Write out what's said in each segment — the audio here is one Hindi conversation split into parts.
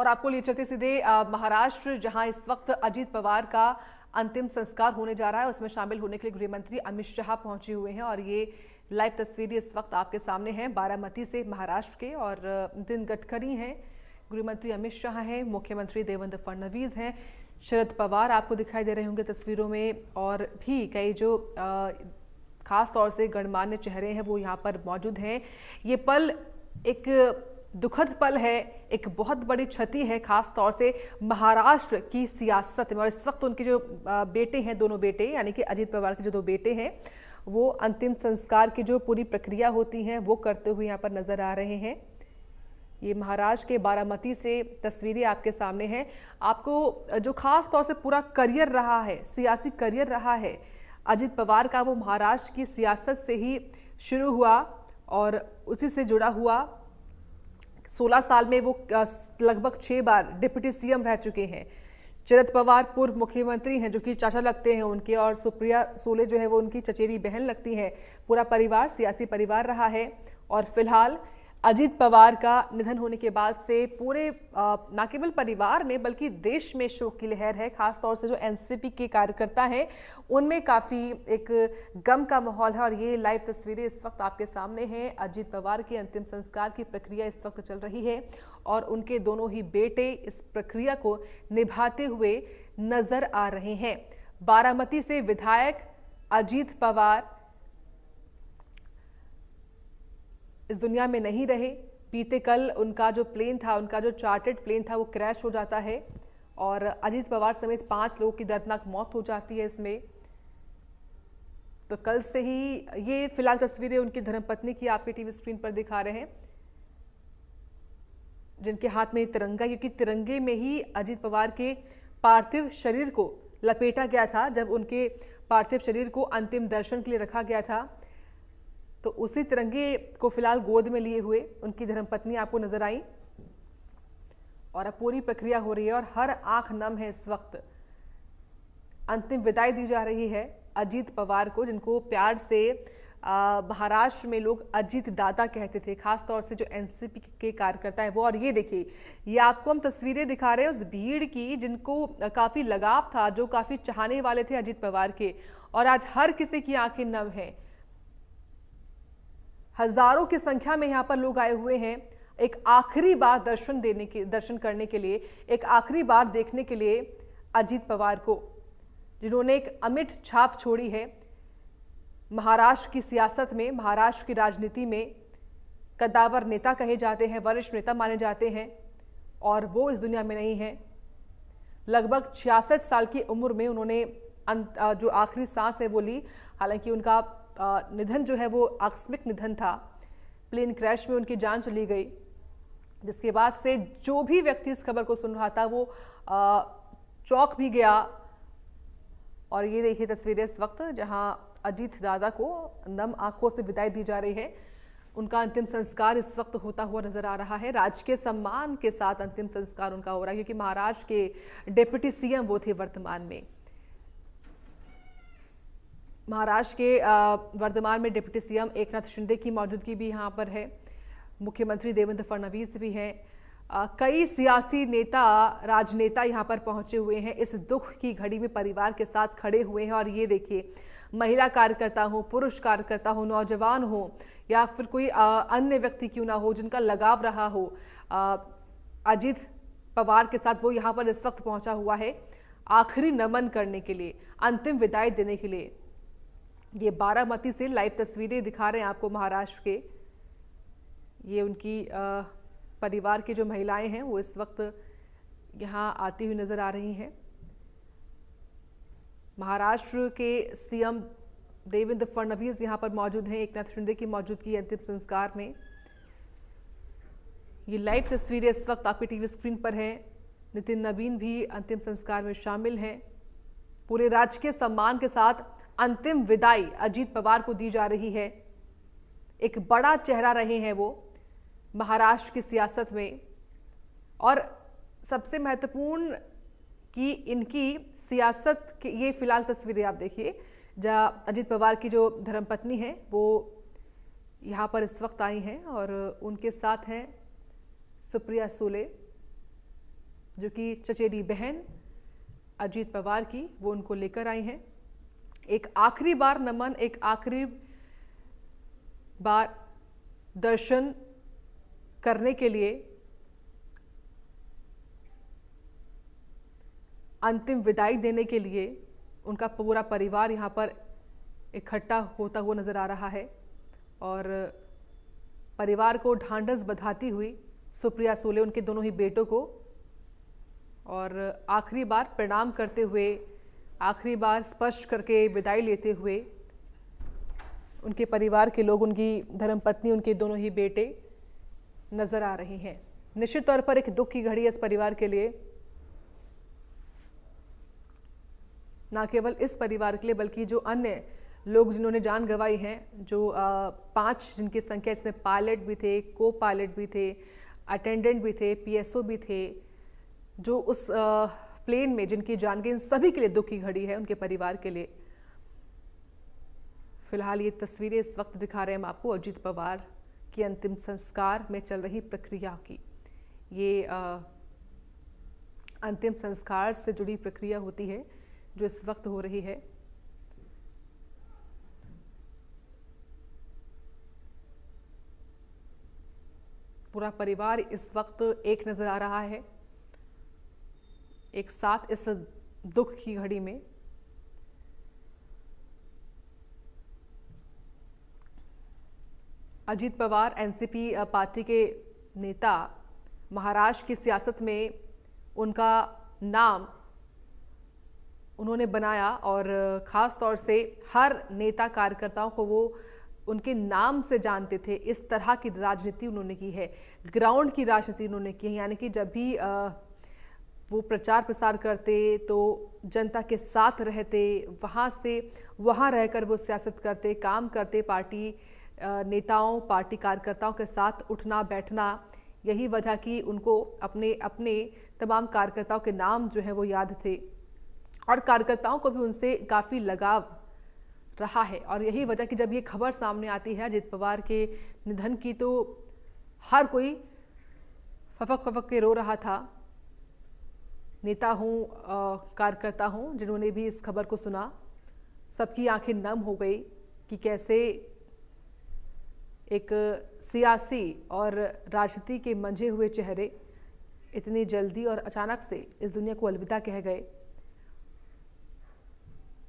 और आपको लिए चलते सीधे महाराष्ट्र, जहां इस वक्त अजीत पवार का अंतिम संस्कार होने जा रहा है। उसमें शामिल होने के लिए गृह मंत्री अमित शाह पहुंचे हुए हैं और ये लाइव तस्वीरें इस वक्त आपके सामने हैं बारामती से महाराष्ट्र के। और नितिन गडकरी हैं, गृह मंत्री अमित शाह हैं, मुख्यमंत्री देवेंद्र फडणवीस हैं, शरद पवार आपको दिखाई दे रहे होंगे तस्वीरों में, और भी कई जो खास तौर से गणमान्य चेहरे हैं वो यहाँ पर मौजूद हैं। ये पल एक दुखद पल है, एक बहुत बड़ी क्षति है खास तौर से महाराष्ट्र की सियासत में। और इस वक्त उनके जो बेटे हैं, दोनों बेटे यानी कि अजीत पवार के जो दो बेटे हैं, वो अंतिम संस्कार की जो पूरी प्रक्रिया होती है वो करते हुए यहाँ पर नजर आ रहे हैं। ये महाराष्ट्र के बारामती से तस्वीरें आपके सामने हैं। आपको जो खास तौर से पूरा करियर रहा है, सियासी करियर रहा है अजीत पवार का, वो महाराष्ट्र की सियासत से ही शुरू हुआ और उसी से जुड़ा हुआ। 16 साल में वो लगभग 6 बार डिप्टी सीएम रह चुके हैं। शरद पवार पूर्व मुख्यमंत्री हैं, जो कि चाचा लगते हैं उनके, और सुप्रिया सुले जो है वो उनकी चचेरी बहन लगती हैं। पूरा परिवार सियासी परिवार रहा है। और फिलहाल अजीत पवार का निधन होने के बाद से पूरे न केवल परिवार में बल्कि देश में शोक की लहर है। खासतौर से जो एनसीपी के कार्यकर्ता हैं उनमें काफ़ी एक गम का माहौल है। और ये लाइव तस्वीरें इस वक्त आपके सामने हैं। अजीत पवार के अंतिम संस्कार की प्रक्रिया इस वक्त चल रही है और उनके दोनों ही बेटे इस प्रक्रिया को निभाते हुए नजर आ रहे हैं। बारामती से विधायक अजीत पवार इस दुनिया में नहीं रहे। बीते कल उनका जो प्लेन था, उनका जो चार्टर्ड प्लेन था, वो क्रैश हो जाता है और अजीत पवार समेत 5 लोगों की दर्दनाक मौत हो जाती है इसमें। तो कल से ही ये फिलहाल तस्वीरें उनकी धर्मपत्नी की आपके टीवी स्क्रीन पर दिखा रहे हैं, जिनके हाथ में तिरंगा, क्योंकि तिरंगे में ही अजीत पवार के पार्थिव शरीर को लपेटा गया था। जब उनके पार्थिव शरीर को अंतिम दर्शन के लिए रखा गया था तो उसी तिरंगे को फिलहाल गोद में लिए हुए उनकी धर्मपत्नी आपको नजर आई। और अब पूरी प्रक्रिया हो रही है और हर आंख नम है इस वक्त। अंतिम विदाई दी जा रही है अजीत पवार को, जिनको प्यार से महाराष्ट्र में लोग अजीत दादा कहते थे, खासतौर से जो एनसीपी के कार्यकर्ता हैं वो। और ये देखिए, ये आपको हम तस्वीरें दिखा रहे हैं उस भीड़ की जिनको काफी लगाव था, जो काफी चाहने वाले थे अजीत पवार के। और आज हर किसी की आंखें नम हैं। हजारों की संख्या में यहाँ पर लोग आए हुए हैं एक आखिरी बार दर्शन करने के लिए, एक आखिरी बार देखने के लिए अजीत पवार को, जिन्होंने एक अमिट छाप छोड़ी है महाराष्ट्र की सियासत में, महाराष्ट्र की राजनीति में। कद्दावर नेता कहे जाते हैं, वरिष्ठ नेता माने जाते हैं, और वो इस दुनिया में नहीं है। लगभग 66 साल की उम्र में उन्होंने जो आखिरी सांस है वो ली। हालांकि उनका निधन जो है वो आकस्मिक निधन था, प्लेन क्रैश में उनकी जान चली गई, जिसके बाद से जो भी व्यक्ति इस खबर को सुन रहा था वो चौंक भी गया। और ये देखिए तस्वीरें इस वक्त, जहां अजीत दादा को नम आंखों से विदाई दी जा रही है। उनका अंतिम संस्कार इस वक्त होता हुआ नजर आ रहा है। राजकीय सम्मान के साथ अंतिम संस्कार उनका हो रहा है, क्योंकि महाराष्ट्र के डिप्टी सीएम वो थे वर्तमान में। महाराष्ट्र के वर्तमान में डिप्टी सीएम एकनाथ शिंदे की मौजूदगी भी यहाँ पर है। मुख्यमंत्री देवेंद्र फडणवीस भी हैं। कई सियासी नेता, राजनेता यहाँ पर पहुंचे हुए हैं। इस दुख की घड़ी में परिवार के साथ खड़े हुए हैं। और ये देखिए, महिला कार्यकर्ता हो, पुरुष कार्यकर्ता हो, नौजवान हो, या फिर कोई अन्य व्यक्ति क्यों ना हो जिनका लगाव रहा हो अजीत पवार के साथ, वो यहाँ पर इस वक्त पहुंचा हुआ है आखिरी नमन करने के लिए, अंतिम विदाई देने के लिए। ये बारामती से लाइव तस्वीरें दिखा रहे हैं आपको महाराष्ट्र के। ये उनकी परिवार की जो महिलाएं हैं वो इस वक्त यहाँ आती हुई नजर आ रही हैं। महाराष्ट्र के सीएम देवेंद्र फडणवीस यहाँ पर मौजूद हैं, एकनाथ शिंदे की मौजूदगी अंतिम संस्कार में। ये लाइव तस्वीरें इस वक्त आपकी टीवी स्क्रीन पर हैं। नितिन नवीन भी अंतिम संस्कार में शामिल हैं। पूरे राजकीय सम्मान के साथ अंतिम विदाई अजीत पवार को दी जा रही है। एक बड़ा चेहरा रहे हैं वो महाराष्ट्र की सियासत में। और सबसे महत्वपूर्ण कि इनकी सियासत की ये फिलहाल तस्वीरें आप देखिए, जहाँ अजीत पवार की जो धर्मपत्नी है वो यहाँ पर इस वक्त आई हैं और उनके साथ हैं सुप्रिया सुले। जो कि चचेरी बहन अजीत पवार की, वो उनको लेकर आई हैं। एक आखिरी बार नमन, एक आखिरी बार दर्शन करने के लिए अंतिम विदाई देने के लिए उनका पूरा परिवार यहाँ पर इकट्ठा होता हुआ नजर आ रहा है और परिवार को ढांढस बंधाती हुई सुप्रिया सुले उनके दोनों ही बेटों को और आखिरी बार प्रणाम करते हुए, आखिरी बार स्पर्श करके विदाई लेते हुए उनके परिवार के लोग, उनकी धर्मपत्नी, उनके दोनों ही बेटे नजर आ रहे हैं। निश्चित तौर पर एक दुख की घड़ी है इस परिवार के लिए, ना केवल इस परिवार के लिए बल्कि जो अन्य लोग जिन्होंने जान गंवाई हैं, जो 5 जिनकी संख्या, इसमें पायलट भी थे, को पायलट भी थे, अटेंडेंट भी थे, पीएसओ भी थे, जो उस प्लेन में जिनकी जान गई, उन सभी के लिए दुख की घड़ी है, उनके परिवार के लिए। फिलहाल ये तस्वीरें इस वक्त दिखा रहे हैं हम आपको अजीत पवार की अंतिम संस्कार में चल रही प्रक्रिया की। ये अंतिम संस्कार से जुड़ी प्रक्रिया होती है जो इस वक्त हो रही है। पूरा परिवार इस वक्त एक नजर आ रहा है, एक साथ इस दुख की घड़ी में। अजीत पवार एनसीपी पार्टी के नेता, महाराष्ट्र की सियासत में उनका नाम उन्होंने बनाया और ख़ास तौर से हर नेता कार्यकर्ताओं को वो उनके नाम से जानते थे। इस तरह की राजनीति उन्होंने की है, ग्राउंड की राजनीति उन्होंने की है, यानी कि जब भी वो प्रचार प्रसार करते तो जनता के साथ रहते, वहाँ से वहाँ रहकर वो सियासत करते, काम करते, पार्टी नेताओं, पार्टी कार्यकर्ताओं के साथ उठना बैठना। यही वजह कि उनको अपने अपने तमाम कार्यकर्ताओं के नाम जो है वो याद थे और कार्यकर्ताओं को भी उनसे काफ़ी लगाव रहा है। और यही वजह कि जब ये खबर सामने आती है अजीत पवार के निधन की, तो हर कोई फपक फपक के रो रहा था। नेता हूँ, कार्यकर्ता हूँ, जिन्होंने भी इस खबर को सुना, सबकी आंखें नम हो गई कि कैसे एक सियासी और राजनीति के मंझे हुए चेहरे इतनी जल्दी और अचानक से इस दुनिया को अलविदा कह गए।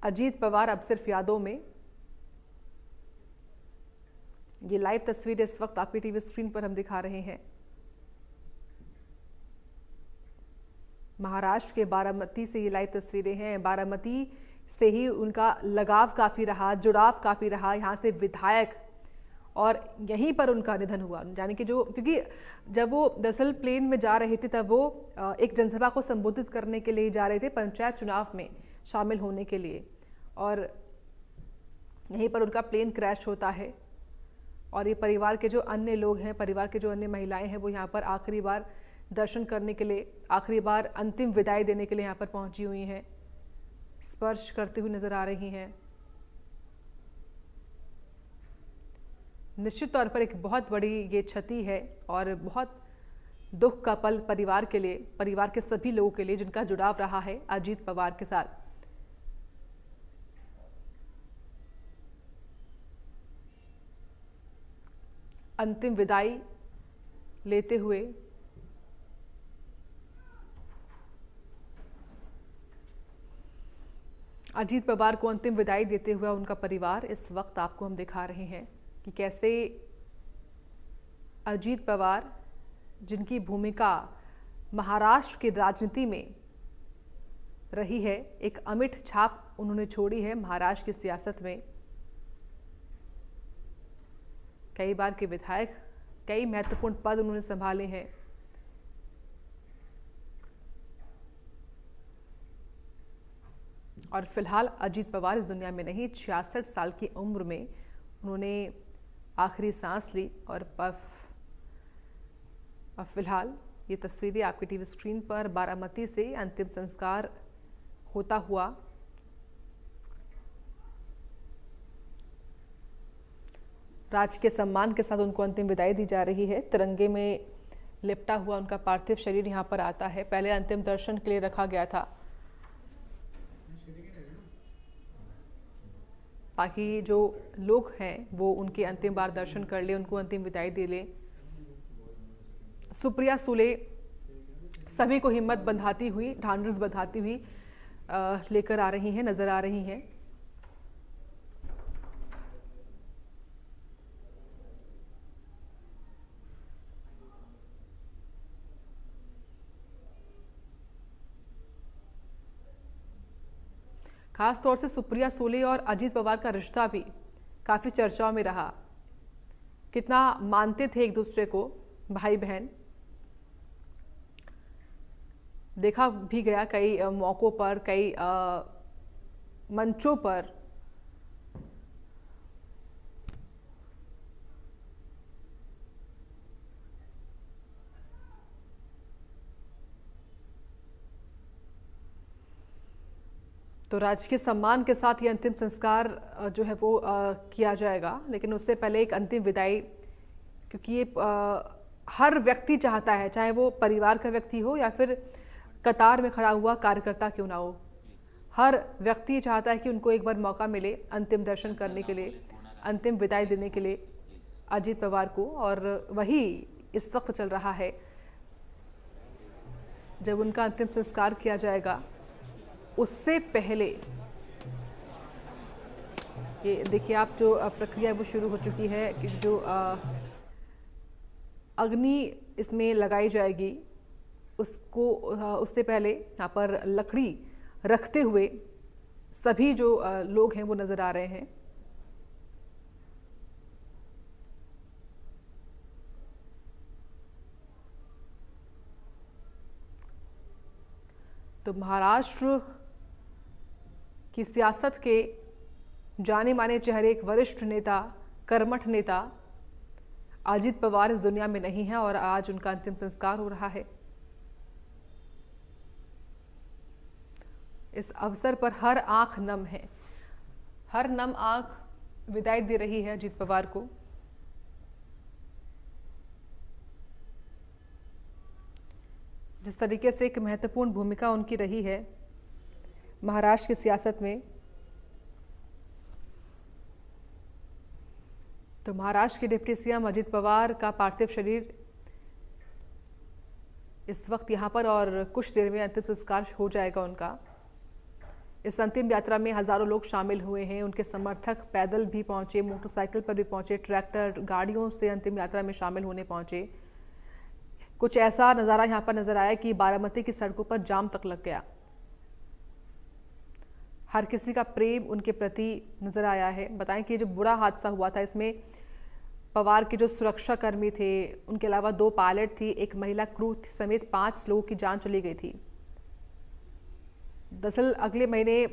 अजीत पवार अब सिर्फ यादों में। ये लाइव तस्वीर इस वक्त आपकी टीवी स्क्रीन पर हम दिखा रहे हैं। महाराष्ट्र के बारामती से ये लाइव तस्वीरें हैं। बारामती से ही उनका लगाव काफ़ी रहा, जुड़ाव काफ़ी रहा, यहाँ से विधायक, और यहीं पर उनका निधन हुआ। यानी कि क्योंकि जब वो दरअसल प्लेन में जा रहे थे तब वो एक जनसभा को संबोधित करने के लिए जा रहे थे, पंचायत चुनाव में शामिल होने के लिए, और यहीं पर उनका प्लेन क्रैश होता है। और ये परिवार के जो अन्य लोग हैं, परिवार के जो अन्य महिलाएं हैं, वो यहाँ पर आखिरी बार दर्शन करने के लिए, आखिरी बार अंतिम विदाई देने के लिए यहाँ पर पहुँची हुई हैं, स्पर्श करती हुई नजर आ रही हैं। निश्चित तौर पर एक बहुत बड़ी ये क्षति है और बहुत दुख का पल परिवार के लिए, परिवार के सभी लोगों के लिए जिनका जुड़ाव रहा है अजीत पवार के साथ। अंतिम विदाई लेते हुए अजीत पवार को अंतिम विदाई देते हुए उनका परिवार इस वक्त आपको हम दिखा रहे हैं कि कैसे अजीत पवार, जिनकी भूमिका महाराष्ट्र की राजनीति में रही है, एक अमिट छाप उन्होंने छोड़ी है महाराष्ट्र की सियासत में। कई बार के विधायक, कई महत्वपूर्ण पद उन्होंने संभाले हैं। और फिलहाल अजीत पवार इस दुनिया में नहीं, 66 साल की उम्र में उन्होंने आखिरी सांस ली। और अब फिलहाल ये तस्वीरें आपकी टीवी स्क्रीन पर बारामती से अंतिम संस्कार होता हुआ राजकीय सम्मान के साथ उनको अंतिम विदाई दी जा रही है। तिरंगे में लिपटा हुआ उनका पार्थिव शरीर यहाँ पर आता है। पहले अंतिम दर्शन के लिए रखा गया था ताकि जो लोग हैं वो उनके अंतिम बार दर्शन कर ले, उनको अंतिम विदाई दे ले। सुप्रिया सुले सभी को हिम्मत बंधाती हुई, ढांढस बंधाती हुई लेकर आ रही हैं, नजर आ रही हैं। खास तौर से सुप्रिया सुले और अजीत पवार का रिश्ता भी काफी चर्चाओं में रहा। कितना मानते थे एक दूसरे को, भाई बहन। देखा भी गया कई मौकों पर, कई मंचों पर। तो राजकीय सम्मान के साथ ये अंतिम संस्कार जो है वो किया जाएगा, लेकिन उससे पहले एक अंतिम विदाई, क्योंकि ये हर व्यक्ति चाहता है, चाहे वो परिवार का व्यक्ति हो या फिर कतार में खड़ा हुआ कार्यकर्ता क्यों ना हो, हर व्यक्ति चाहता है कि उनको एक बार मौका मिले अंतिम दर्शन करने के लिए, अंतिम विदाई देने के लिए अजीत पवार को। और वही इस वक्त चल रहा है जब उनका अंतिम संस्कार किया जाएगा। उससे पहले ये देखिए आप, जो प्रक्रिया वो शुरू हो चुकी है कि जो अग्नि इसमें लगाई जाएगी, उसको उससे पहले यहाँ पर लकड़ी रखते हुए सभी जो लोग हैं वो नजर आ रहे हैं। तो महाराष्ट्र की सियासत के जाने माने चेहरे, एक वरिष्ठ नेता, कर्मठ नेता अजीत पवार इस दुनिया में नहीं है और आज उनका अंतिम संस्कार हो रहा है। इस अवसर पर हर आंख नम है, हर नम आंख विदाई दे रही है अजीत पवार को। जिस तरीके से एक महत्वपूर्ण भूमिका उनकी रही है महाराष्ट्र की सियासत में, तो महाराष्ट्र के डिप्टी सीएम अजीत पवार का पार्थिव शरीर इस वक्त यहाँ पर और कुछ देर में अंतिम संस्कार हो जाएगा उनका। इस अंतिम यात्रा में हजारों लोग शामिल हुए हैं, उनके समर्थक पैदल भी पहुंचे, मोटरसाइकिल पर भी पहुंचे, ट्रैक्टर गाड़ियों से अंतिम यात्रा में शामिल होने पहुंचे। कुछ ऐसा नज़ारा यहाँ पर नजर आया कि बारामती की सड़कों पर जाम तक लग गया। हर किसी का प्रेम उनके प्रति नजर आया है। बताएं कि जो बुरा हादसा हुआ था, इसमें पवार के जो सुरक्षा कर्मी थे, उनके अलावा 2 पायलट थी, एक महिला क्रू समेत 5 लोगों की जान चली गई थी। दरअसल अगले महीने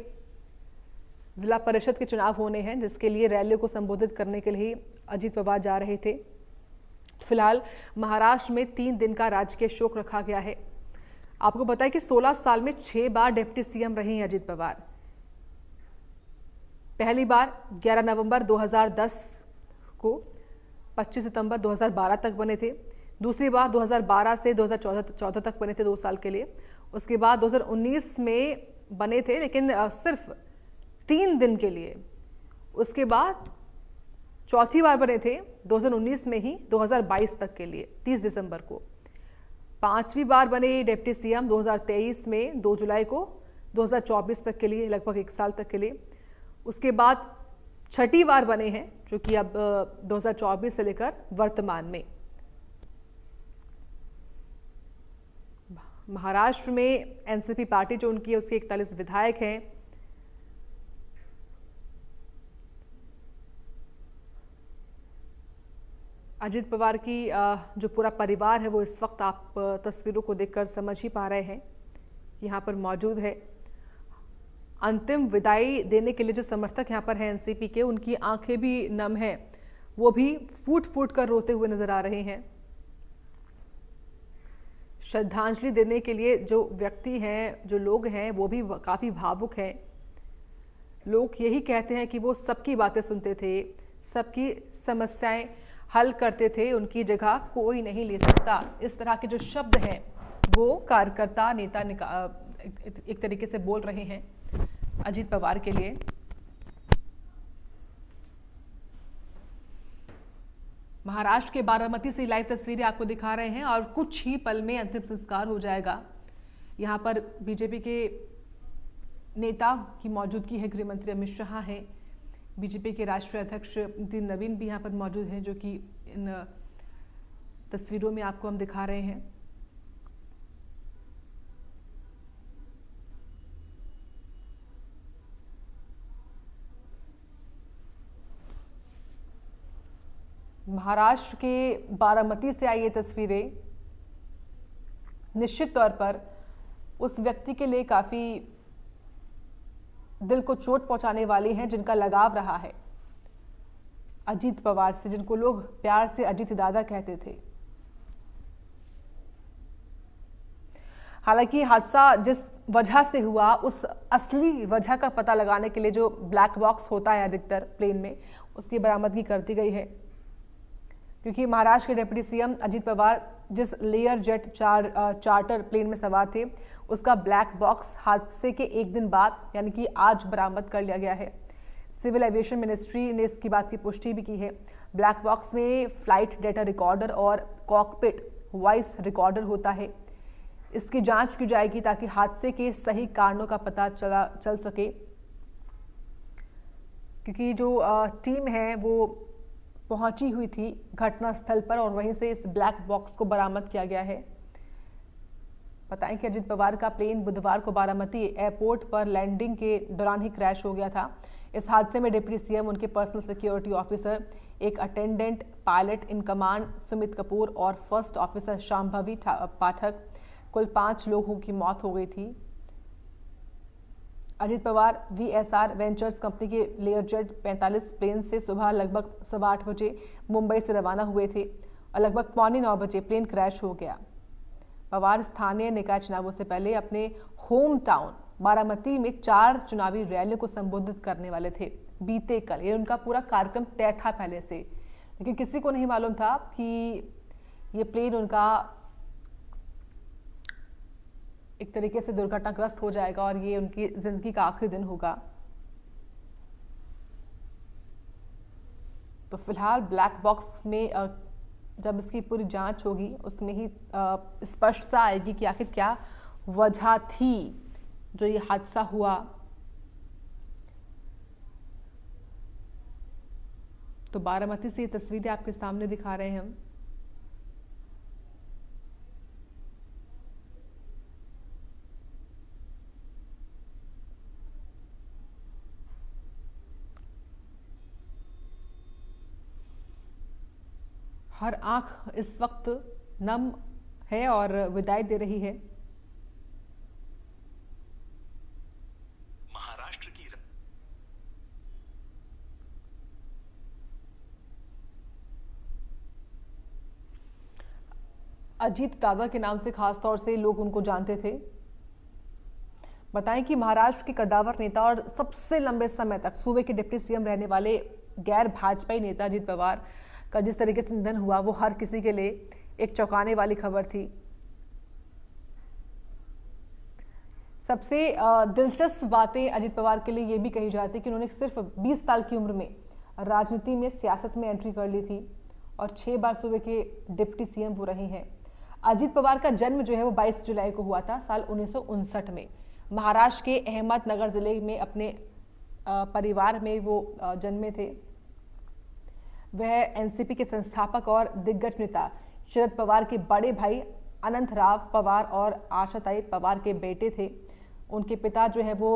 जिला परिषद के चुनाव होने हैं, जिसके लिए रैलियों को संबोधित करने के लिए अजीत पवार जा रहे थे। फिलहाल महाराष्ट्र में 3 दिन का राजकीय शोक रखा गया है। आपको पता है कि 16 साल में 6 बार डिप्टी सीएम रहे हैं अजीत पवार। पहली बार 11 नवंबर 2010 को 25 सितंबर 2012 तक बने थे। दूसरी बार 2012 से 2014 तक बने थे 2 साल के लिए। उसके बाद 2019 में बने थे, लेकिन सिर्फ 3 दिन के लिए। उसके बाद चौथी बार बने थे 2019 में ही 2022 तक के लिए 30 दिसंबर को। 5वीं बार बने डिप्टी सीएम 2023 में 2 जुलाई को 2024 तक के लिए, लगभग 1 साल तक के लिए। उसके बाद 6ठी बार बने हैं, जो कि अब 2024 से लेकर वर्तमान में। महाराष्ट्र में एनसीपी पार्टी जो उनकी है, उसके 41 विधायक हैं। अजीत पवार की जो पूरा परिवार है वो इस वक्त आप तस्वीरों को देखकर समझ ही पा रहे हैं, यहाँ पर मौजूद है। अंतिम विदाई देने के लिए जो समर्थक यहाँ पर हैं एनसीपी के, उनकी आंखें भी नम हैं, वो भी फूट फूट कर रोते हुए नजर आ रहे हैं। श्रद्धांजलि देने के लिए जो व्यक्ति हैं, जो लोग हैं, वो भी काफ़ी भावुक हैं। लोग यही कहते हैं कि वो सबकी बातें सुनते थे, सबकी समस्याएं हल करते थे उनकी जगह कोई नहीं ले सकता। इस तरह के जो शब्द हैं वो कार्यकर्ता नेता एक तरीके से बोल रहे हैं अजीत पवार के लिए। महाराष्ट्र के बारामती से लाइव तस्वीरें आपको दिखा रहे हैं और कुछ ही पल में अंतिम संस्कार हो जाएगा। यहां पर बीजेपी के नेता की मौजूदगी है, गृह मंत्री अमित शाह हैं, बीजेपी के राष्ट्रीय अध्यक्ष नितिन नवीन भी यहां पर मौजूद हैं, जो कि इन तस्वीरों में आपको हम दिखा रहे हैं। महाराष्ट्र के बारामती से आई ये तस्वीरें निश्चित तौर पर उस व्यक्ति के लिए काफी दिल को चोट पहुंचाने वाली हैं जिनका लगाव रहा है अजीत पवार से, जिनको लोग प्यार से अजीत दादा कहते थे। हालांकि हादसा जिस वजह से हुआ उस असली वजह का पता लगाने के लिए जो ब्लैक बॉक्स होता है अधिकतर प्लेन में, उसकी बरामदगी कर दी गई है, क्योंकि महाराष्ट्र के डिप्टी सीएम अजीत पवार जिस लेयर जेट चार्टर प्लेन में सवार थे उसका ब्लैक बॉक्स हादसे के एक दिन बाद यानी कि आज बरामद कर लिया गया है। सिविल एविएशन मिनिस्ट्री ने इसकी बात की पुष्टि भी की है। ब्लैक बॉक्स में फ्लाइट डेटा रिकॉर्डर और कॉकपिट वॉइस रिकॉर्डर होता है। इसकी जांच की जाएगी ताकि हादसे के सही कारणों का पता चल सके, क्योंकि जो टीम है वो पहुंची हुई थी घटना स्थल पर और वहीं से इस ब्लैक बॉक्स को बरामद किया गया है। बताएं कि अजीत पवार का प्लेन बुधवार को बारामती एयरपोर्ट पर लैंडिंग के दौरान ही क्रैश हो गया था। इस हादसे में डिप्टी सीएम, उनके पर्सनल सिक्योरिटी ऑफिसर, एक attendant, pilot in command Sumit Kapoor और फर्स्ट ऑफिसर शांभवी पाठक, कुल 5 लोगों की मौत हो गई थी। Ajit Pawar VSR ventures company के लेयरजेट 45 प्लेन से सुबह लगभग 8:15 बजे मुंबई से रवाना हुए थे और लगभग 8:45 बजे प्लेन क्रैश हो गया। पवार स्थानीय निकाय चुनावों से पहले अपने होम टाउन बारामती में 4 चुनावी रैलियों को संबोधित करने वाले थे बीते कल। ये उनका पूरा कार्यक्रम तय था पहले से, लेकिन किसी को नहीं मालूम था कि ये प्लेन उनका एक तरीके से दुर्घटनाग्रस्त हो जाएगा और ये उनकी जिंदगी का आखिरी दिन होगा। तो फिलहाल ब्लैक बॉक्स में जब इसकी पूरी जांच होगी उसमें ही स्पष्टता आएगी कि आखिर क्या वजह थी जो ये हादसा हुआ। तो बारामती से ये तस्वीरें आपके सामने दिखा रहे हैं हम। हर आंख इस वक्त नम है और विदाई दे रही है। महाराष्ट्र की अजीत दादा के नाम से खास तौर से लोग उनको जानते थे। बताएं कि महाराष्ट्र के कद्दावर नेता और सबसे लंबे समय तक सूबे के डिप्टी सीएम रहने वाले गैर भाजपाई नेता अजीत पवार का जिस तरीके से निधन हुआ वो हर किसी के लिए एक चौंकाने वाली खबर थी। सबसे दिलचस्प बातें अजीत पवार के लिए ये भी कही जाती है कि उन्होंने सिर्फ 20 साल की उम्र में राजनीति में, सियासत में एंट्री कर ली थी और 6 बार सूबे के डिप्टी सीएम वो रही हैं। अजीत पवार का जन्म जो है वो 22 जुलाई को हुआ था साल 1959 में। महाराष्ट्र के अहमदनगर जिले में अपने परिवार में वो जन्मे थे। वह एनसीपी के संस्थापक और दिग्गज नेता शरद पवार के बड़े भाई अनंतराव पवार और आशाताई पवार के बेटे थे। उनके पिता जो है वो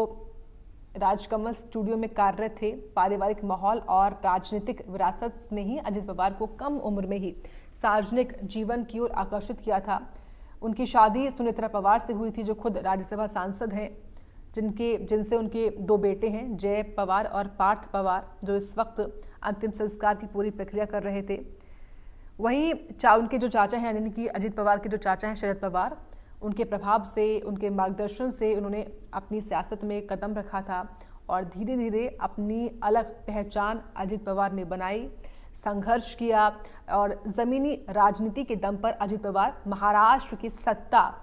राजकमल स्टूडियो में कार्यरत थे। पारिवारिक माहौल और राजनीतिक विरासत ने ही अजीत पवार को कम उम्र में ही सार्वजनिक जीवन की ओर आकर्षित किया था। उनकी शादी सुनेत्रा पवार से हुई थी, जो खुद राज्यसभा सांसद हैं, जिनसे उनके 2 बेटे हैं, जय पवार और पार्थ पवार, जो इस वक्त अंतिम संस्कार की पूरी प्रक्रिया कर रहे थे। वहीं उनके जो चाचा हैं, यानी कि अजीत पवार के जो चाचा हैं शरद पवार, उनके प्रभाव से, उनके मार्गदर्शन से उन्होंने अपनी सियासत में कदम रखा था और धीरे धीरे अपनी अलग पहचान अजीत पवार ने बनाई। संघर्ष किया और जमीनी राजनीति के दम पर अजित पवार महाराष्ट्र की सत्ता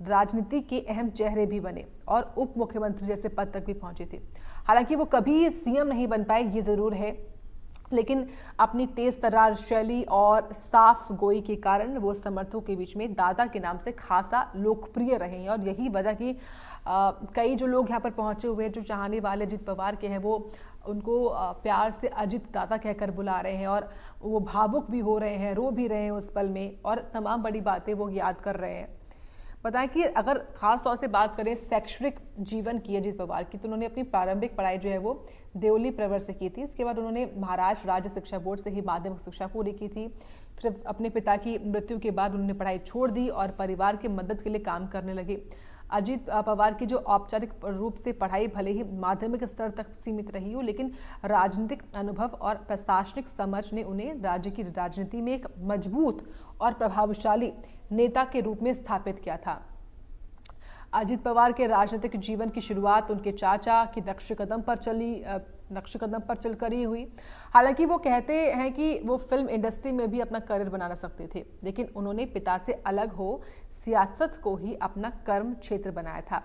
राजनीति के अहम चेहरे भी बने और उप मुख्यमंत्री जैसे पद तक भी पहुंचे थे। हालांकि वो कभी सीएम नहीं बन पाए, ये जरूर है, लेकिन अपनी तेज तर्रार शैली और साफ गोई के कारण वो समर्थकों के बीच में दादा के नाम से खासा लोकप्रिय रहे हैं। और यही वजह कि कई जो लोग यहाँ पर पहुंचे हुए हैं, जो चाहने वाले अजित पवार के हैं, वो उनको प्यार से अजित दादा कहकर बुला रहे हैं और वो भावुक भी हो रहे हैं, रो भी रहे हैं उस पल में और तमाम बड़ी बातें वो याद कर रहे हैं। बताएं कि अगर खास तौर से बात करें शैक्षणिक जीवन की अजित पवार की, तो उन्होंने अपनी प्रारंभिक पढ़ाई जो है वो देवली प्रवर से की थी। इसके बाद उन्होंने महाराष्ट्र राज्य शिक्षा बोर्ड से ही माध्यमिक शिक्षा पूरी की थी। फिर अपने पिता की मृत्यु के बाद उन्होंने पढ़ाई छोड़ दी और परिवार की मदद के लिए काम करने लगे। अजित पवार की जो औपचारिक रूप से पढ़ाई भले ही माध्यमिक स्तर तक सीमित रही हो, लेकिन राजनीतिक अनुभव और प्रशासनिक समझ ने उन्हें राज्य की राजनीति में एक मजबूत और प्रभावशाली नेता के रूप में स्थापित किया था। अजित पवार के राजनीतिक जीवन की शुरुआत उनके चाचा के नक्श कदम पर चलकर ही हुई। हालांकि वो कहते हैं कि वो फिल्म इंडस्ट्री में भी अपना करियर बनाना सकते थे, लेकिन उन्होंने पिता से अलग हो सियासत को ही अपना कर्म क्षेत्र बनाया था।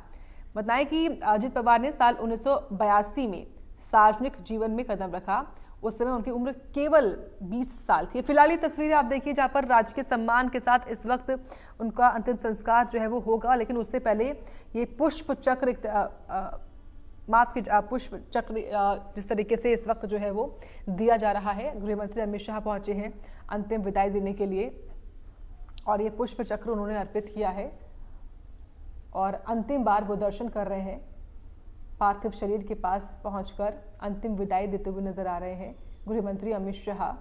बताएं कि अजित पवार ने साल 1982 में सार्वजनिक जीवन में कदम रखा। उस समय उनकी उम्र केवल 20 साल थी। फिलहाल ये तस्वीरें आप देखिए जहाँ पर राजकीय सम्मान के साथ इस वक्त उनका अंतिम संस्कार जो है वो होगा, लेकिन उससे पहले ये पुष्प चक्र जिस तरीके से इस वक्त जो है वो दिया जा रहा है। गृह मंत्री अमित शाह पहुंचे हैं अंतिम विदाई देने के लिए और ये पुष्प चक्र उन्होंने अर्पित किया है और अंतिम बार वो दर्शन कर रहे हैं। पार्थिव शरीर के पास पहुंचकर अंतिम विदाई देते हुए नजर आ रहे हैं गृह मंत्री अमित शाह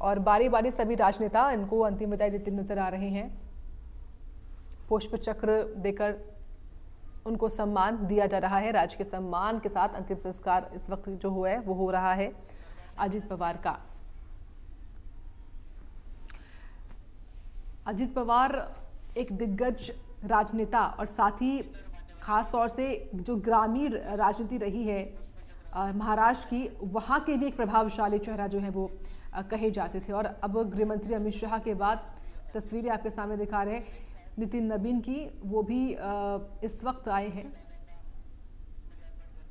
और बारी बारी सभी राजनेता इनको अंतिम विदाई देते नजर आ रहे हैं। पुष्प चक्र देकर उनको सम्मान दिया जा रहा है। राजकीय सम्मान के साथ अंतिम संस्कार इस वक्त जो हुआ है वो हो रहा है अजित पवार का। अजित पवार एक दिग्गज राजनेता और साथ ही खास तौर से जो ग्रामीण राजनीति रही है महाराष्ट्र की, वहाँ के भी एक प्रभावशाली चेहरा जो है वो कहे जाते थे। और अब गृह मंत्री अमित शाह के बाद तस्वीरें आपके सामने दिखा रहे हैं नितिन नबीन की, वो भी इस वक्त आए हैं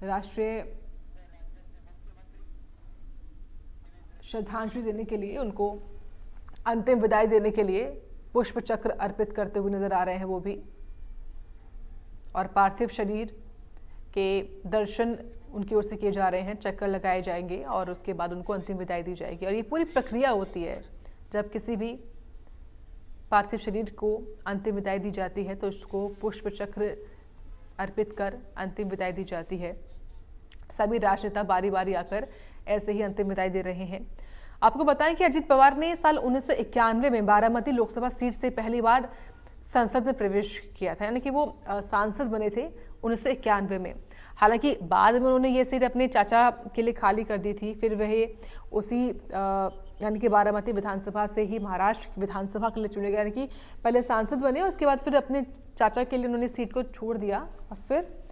राष्ट्रीय श्रद्धांजलि देने के लिए, उनको अंतिम विदाई देने के लिए पुष्प चक्र अर्पित करते हुए नजर आ रहे हैं वो भी। और पार्थिव शरीर के दर्शन उनकी ओर से किए जा रहे हैं, चक्कर लगाए जाएंगे और उसके बाद उनको अंतिम विदाई दी जाएगी। और ये पूरी प्रक्रिया होती है जब किसी भी पार्थिव शरीर को अंतिम विदाई दी जाती है तो उसको पुष्प चक्र अर्पित कर अंतिम विदाई दी जाती है। सभी राजनेता बारी बारी आकर ऐसे ही अंतिम विदाई दे रहे हैं। आपको बताएं कि अजित पवार ने साल 1991 में बारामती लोकसभा सीट से पहली बार संसद में प्रवेश किया था, यानी कि वो सांसद बने थे 1991 में। हालांकि बाद में उन्होंने ये सीट अपने चाचा के लिए खाली कर दी थी। फिर वह उसी यानी कि बारामती विधानसभा से ही महाराष्ट्र विधानसभा के लिए चुने गए, यानी कि पहले सांसद बने, उसके बाद फिर अपने चाचा के लिए उन्होंने सीट को छोड़ दिया और फिर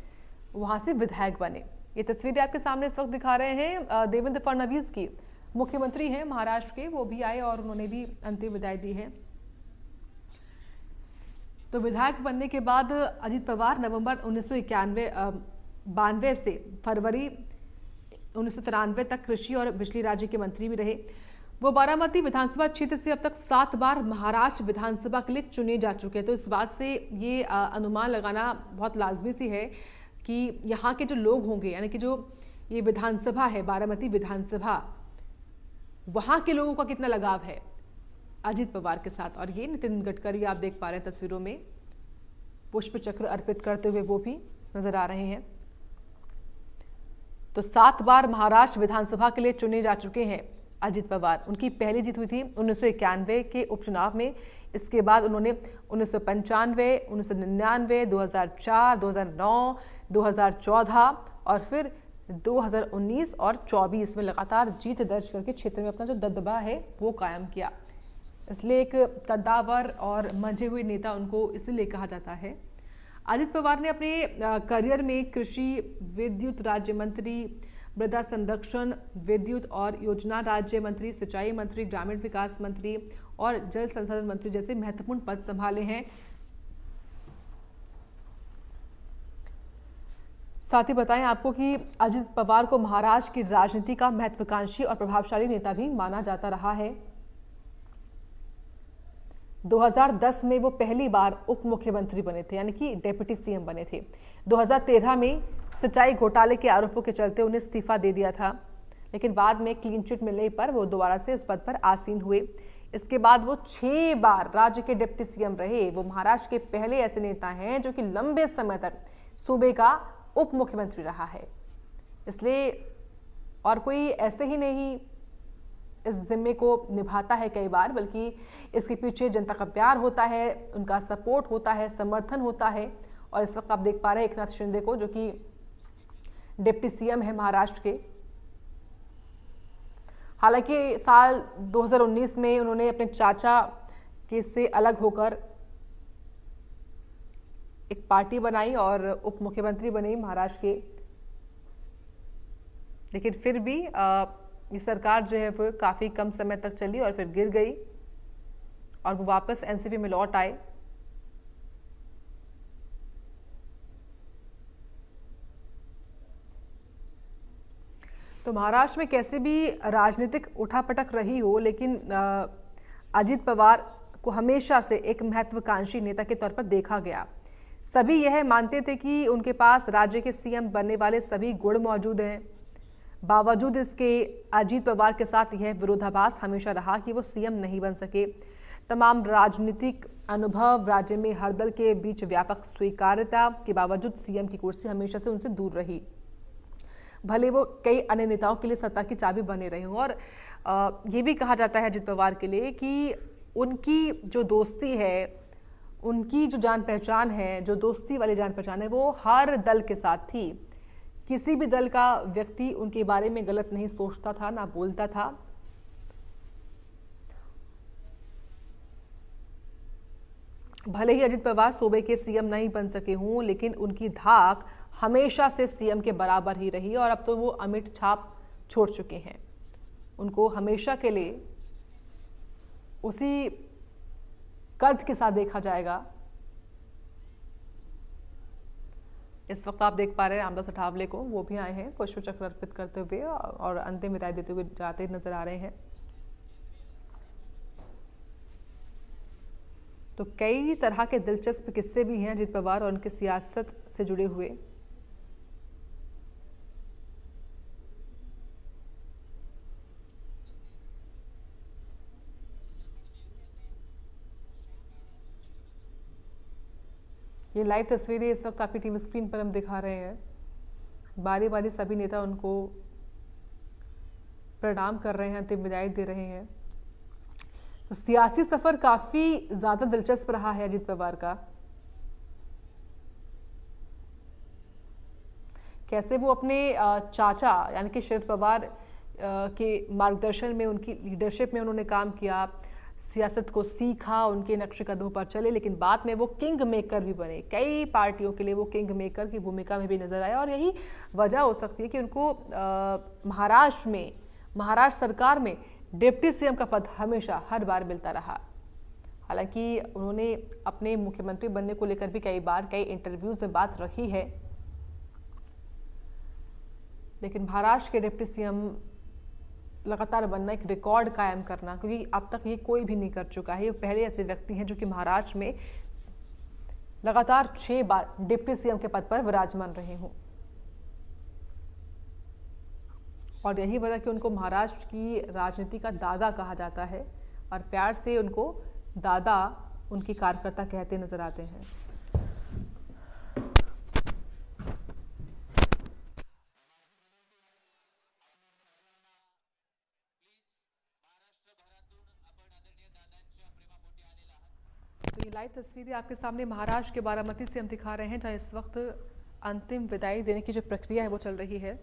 वहाँ से विधायक बने। ये तस्वीरें आपके सामने इस वक्त दिखा रहे हैं देवेंद्र फडणवीस की, मुख्यमंत्री हैं महाराष्ट्र के, वो भी आए और उन्होंने भी अंतिम विदाई दी है। तो विधायक बनने के बाद अजित पवार नवंबर 1992 से फरवरी 1993 तक कृषि और बिजली राज्य के मंत्री भी रहे। वो बारामती विधानसभा क्षेत्र से अब तक 7 बार महाराष्ट्र विधानसभा के लिए चुने जा चुके हैं। तो इस बात से ये अनुमान लगाना बहुत लाजमी सी है कि यहाँ के जो लोग होंगे, यानी कि जो ये विधानसभा है बारामती विधानसभा, वहाँ के लोगों का कितना लगाव है अजित पवार के साथ। और ये नितिन गडकरी आप देख पा रहे हैं तस्वीरों में पुष्प चक्र अर्पित करते हुए वो भी नजर आ रहे हैं। तो 7 बार महाराष्ट्र विधानसभा के लिए चुने जा चुके हैं अजित पवार। उनकी पहली जीत हुई थी 1991 के उपचुनाव में। इसके बाद उन्होंने 1995, 1999, 2004, 2009, 2014 और फिर 2019 और 24 में लगातार जीत दर्ज करके क्षेत्र में अपना जो दबदबा है वो कायम किया। इसलिए एक कद्दावर और मंझे हुए नेता उनको इसलिए कहा जाता है। अजित पवार ने अपने करियर में कृषि, विद्युत राज्य मंत्री, मृदा संरक्षण, विद्युत और योजना राज्य मंत्री, सिंचाई मंत्री, ग्रामीण विकास मंत्री और जल संसाधन मंत्री जैसे महत्वपूर्ण पद संभाले हैं। साथ ही बताएं आपको कि अजित पवार को महाराष्ट्र की राजनीति का महत्वाकांक्षी और प्रभावशाली नेता भी माना जाता रहा है। 2010 में वो पहली बार उप मुख्यमंत्री बने थे, यानी कि डेप्यूटी सीएम बने थे। 2013 में सिंचाई घोटाले के आरोपों के चलते उन्हें इस्तीफा दे दिया था, लेकिन बाद में क्लीन चिट मिलने पर वो दोबारा से उस पद पर आसीन हुए। इसके बाद वो 6 बार राज्य के डिप्टी सीएम रहे। वो महाराष्ट्र के पहले ऐसे नेता हैं जो कि लंबे समय तक सूबे का उप मुख्यमंत्री रहा है। इसलिए और कोई ऐसे ही नहीं इस जिम्मे को निभाता है कई बार, बल्कि इसके पीछे जनता का प्यार होता है, उनका सपोर्ट होता है, समर्थन होता है। और इस वक्त आप देख पा रहे हैं एकनाथ शिंदे को, जो कि डिप्टी सीएम है महाराष्ट्र के। हालांकि साल 2019 में उन्होंने अपने चाचा के से अलग होकर एक पार्टी बनाई और उप मुख्यमंत्री बने महाराष्ट्र के, लेकिन फिर भी ये सरकार जो है वो काफी कम समय तक चली और फिर गिर गई और वो वापस एनसीपी में लौट आए। तो महाराष्ट्र में कैसे भी राजनीतिक उठापटक रही हो, लेकिन अजित पवार को हमेशा से एक महत्वाकांक्षी नेता के तौर पर देखा गया। सभी यह मानते थे कि उनके पास राज्य के सीएम बनने वाले सभी गुण मौजूद हैं। बावजूद इसके अजित पवार के साथ यह विरोधाभास हमेशा रहा कि वो सीएम नहीं बन सके। तमाम राजनीतिक अनुभव, राज्य में हर दल के बीच व्यापक स्वीकार्यता के बावजूद सीएम की कुर्सी हमेशा से उनसे दूर रही, भले वो कई अन्य नेताओं के लिए सत्ता की चाबी बने रहे हों। और ये भी कहा जाता है अजित पवार के लिए कि उनकी जो दोस्ती है, उनकी जो जान पहचान है, जो दोस्ती वाली जान पहचान है, वो हर दल के साथ थी। किसी भी दल का व्यक्ति उनके बारे में गलत नहीं सोचता था, ना बोलता था। भले ही अजित पवार सूबे के सीएम नहीं बन सके हों, लेकिन उनकी धाक हमेशा से सीएम के बराबर ही रही और अब तो वो अमिट छाप छोड़ चुके हैं। उनको हमेशा के लिए उसी कद के साथ देखा जाएगा। इस वक्त आप देख पा रहे हैं रामदास अठावले को, वो भी आए हैं पुष्प चक्र अर्पित करते हुए और अंतिम विदाई देते हुए जाते नजर आ रहे हैं। तो कई तरह के दिलचस्प किस्से भी हैं अजित पवार और उनकी सियासत से जुड़े हुए। ये लाइव तस्वीरें इस वक्त आपकी टीवी स्क्रीन पर हम दिखा रहे हैं। बारी बारी सभी नेता उनको प्रणाम कर रहे हैं, अंतिम विदाई दे रहे हैं। तो सियासी सफर काफी ज्यादा दिलचस्प रहा है अजित पवार का। कैसे वो अपने चाचा यानी कि शरद पवार के मार्गदर्शन में, उनकी लीडरशिप में उन्होंने काम किया, सियासत को सीखा, उनके नक्शे कदमों पर चले, लेकिन बाद में वो किंग मेकर भी बने। कई पार्टियों के लिए वो किंग मेकर की भूमिका में भी नजर आया और यही वजह हो सकती है कि उनको महाराष्ट्र सरकार में डिप्टी सीएम का पद हमेशा हर बार मिलता रहा। हालांकि उन्होंने अपने मुख्यमंत्री बनने को लेकर भी कई इंटरव्यूज में बात रखी है, लेकिन महाराष्ट्र के डिप्टी सीएम लगातार बनना, एक रिकॉर्ड कायम करना, क्योंकि अब तक ये कोई भी नहीं कर चुका है। ये पहले ऐसे व्यक्ति हैं जो कि महाराष्ट्र में लगातार 6 बार डिप्टी सीएम के पद पर विराजमान रहे हों। और यही वजह कि उनको महाराष्ट्र की राजनीति का दादा कहा जाता है और प्यार से उनको दादा उनकी कार्यकर्ता कहते नजर आते हैं। तो ये लाइव तस्वीरें आपके सामने महाराष्ट्र के बारामती से हम दिखा रहे हैं, जहां इस वक्त अंतिम विदाई देने की जो प्रक्रिया है वो चल रही है।